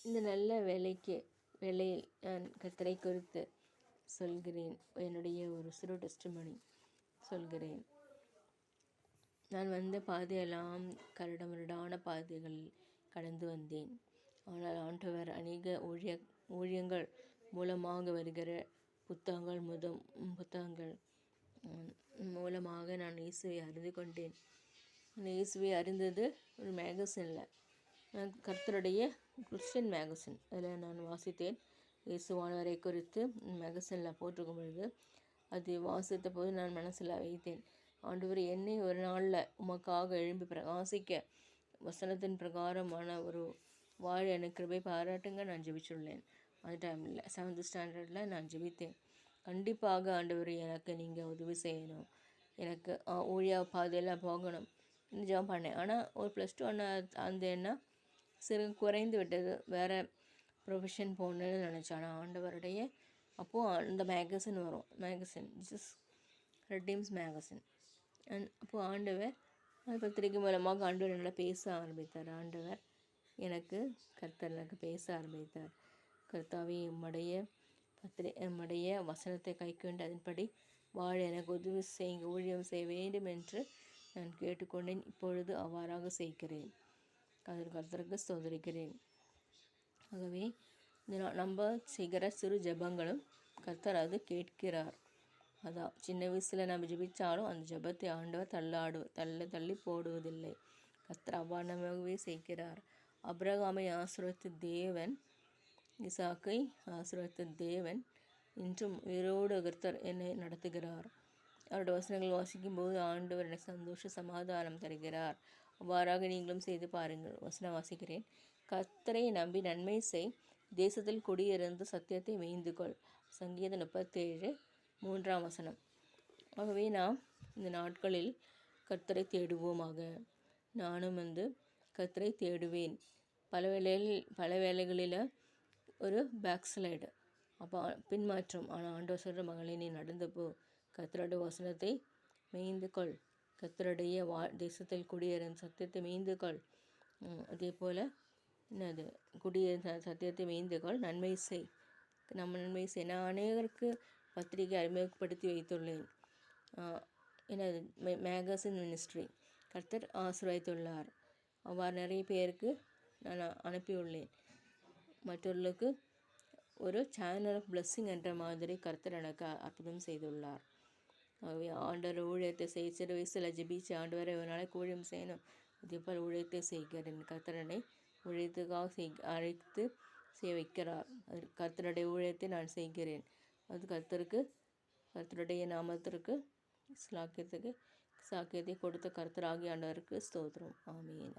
இந்த நல்ல வேலையில் நான் கர்த்தரை குறித்து சொல்கிறேன். என்னுடைய ஒரு சிறு டெஸ்டிமனி சொல்கிறேன். நான் வந்த பாதையெல்லாம் கரடுமுரடான பாதைகளில் கடந்து வந்தேன். ஆனால் ஆண்டவர் அநேக ஊழியங்கள் மூலமாக வருகிற புத்தகங்கள் மூலமாக நான் இயேசுவை அறிந்து கொண்டேன். இயேசுவை அறிந்தது ஒரு மேகசினில், கர்த்தருடைய கிறிஸ்டியன் மேகசின். அதில் நான் வாசித்தேன். இயேசுவானவரை குறித்து மேகசினில் போட்டிருக்கும் பொழுது அதை வாசித்த போது நான் மனசில் வைத்தேன், ஆண்டவர் என்னை ஒரு நாளில் உமக்காக எழும்பி பிரகாசிக்க வசனத்தின் பிரகாரமான ஒரு வாழ எனக்கு கிருபை பாராட்டுங்க. நான் ஜெபிச்சுள்ளேன். அந்த டைமில் 7th ஸ்டாண்டர்டில் நான் ஜெபித்தேன். கண்டிப்பாக ஆண்டவர் எனக்கு நீங்கள் உதவி செய்யணும், எனக்கு ஊழிய பாதையெல்லாம் போகணும் ஜெபம் பண்ணேன். ஆனால் ஒரு +2 அந்த எண்ணம் சிறு குறைந்து விட்டது. வேறு ப்ரொஃபஷன் போகணுன்னு நினச்சேன். ஆனால் ஆண்டவருடைய அப்போது அந்த மேகசின் வரும், ஜீசஸ் ரெடீம்ஸ் மேகசின். அப்போது ஆண்டவர் பத்திரிகை மூலமாக ஆண்டவர் என்னோட பேச ஆரம்பித்தார். ஆண்டவர் கர்த்தர் எனக்கு பேச ஆரம்பித்தார். கர்த்தாவே, உம்முடைய வசனத்தை கைக்கொண்டு அதன்படி வாழ எனக்கு உதவி செய்யுங்க, ஊழியம் செய்ய வேண்டும் என்று நான் கேட்டுக்கொண்டேன். இப்பொழுது அவ்வாறாக செய்கிறேன். கர்த்தருக்கு ஸ்தோத்திரிக்கிறேன். ஆகவே நம்ம செய்கிற சிறு ஜெபங்களும் கர்த்தர் அது கேட்கிறார். அதான் சின்ன வயசில் நம்ம ஜெபித்தாலும் அந்த ஜெபத்தை ஆண்டவர் தள்ளி போடுவதில்லை. கர்த்தர் அவ்வாறாகவே செய்கிறார். அபிரகாமை ஆசீர்வதித்த தேவன், ஈசாக்கை ஆசீர்வதித்த தேவன் இன்றும் உயிரோடு கர்த்தர் என்னை நடத்துகிறார். அவருடைய வசனங்கள் வாசிக்கும் போது ஆண்டவர் எனக்கு சந்தோஷ சமாதானம் தருகிறார். அவ்வாறாக நீங்களும் செய்து பாருங்கள். வசனம் வாசிக்கிறேன். கர்த்தரை நம்பி நன்மை செய், தேசத்தில் குடியிருந்து சத்தியத்தை மேய்ந்துகொள். சங்கீதம் 37:3. ஆகவே நாம் இந்த நாட்களில் கர்த்தரை தேடுவோமாக. நானும் கர்த்தரை தேடுவேன். பல வேளைகளில் ஒரு பேக்ஸ்லைடு, அப்போ பின்மாற்றம். ஆனால் ஆண்டவர் சொல்கிற, மகளே, நீ நடந்து போ, கர்த்தருடைய வசனத்தை மேய்ந்துகொள், கர்த்தருடைய தேசத்தில் குடியிருந்து சத்தியத்தை மேய்ந்துகொள். அதே போல் சத்தியத்தை மேய்ந்துகொள், நன்மை செய். நன்மை செய். நான் அநேகருக்கு பத்திரிகை அறிமுகப்படுத்தி வைத்துள்ளேன். மேகசின் மினிஸ்ட்ரி கர்த்தர் ஆசீர்வதித்துள்ளார். அவ்வாறு நிறைய பேருக்கு நான் அனுப்பியுள்ளேன். மற்றவர்களுக்கு ஒரு சேனல் ஆஃப் பிளெஸ்ஸிங் என்ற மாதிரி கர்த்தர் எனக்கு அற்புதம் செய்துள்ளார். ஆகவே ஆண்டவர் ஊழியத்தை செய்ய சிறு வயசில் ஜெபிச்சு ஆண்டவரை ஒரு நாளைக்கு ஊழியம் செய்யணும், அதேபோல் ஊழியத்தை செய்கிறேன். கர்த்தரனை ஊழியத்துக்காக அழைத்து செய்ய வைக்கிறார். கர்த்தருடைய ஊழியத்தை நான் செய்கிறேன். அது கர்த்தருடைய நாமத்திற்கு சாக்கியத்தை கொடுத்த கர்த்தராகிய ஆண்டவருக்கு ஸ்தோத்திரம். ஆமீன்.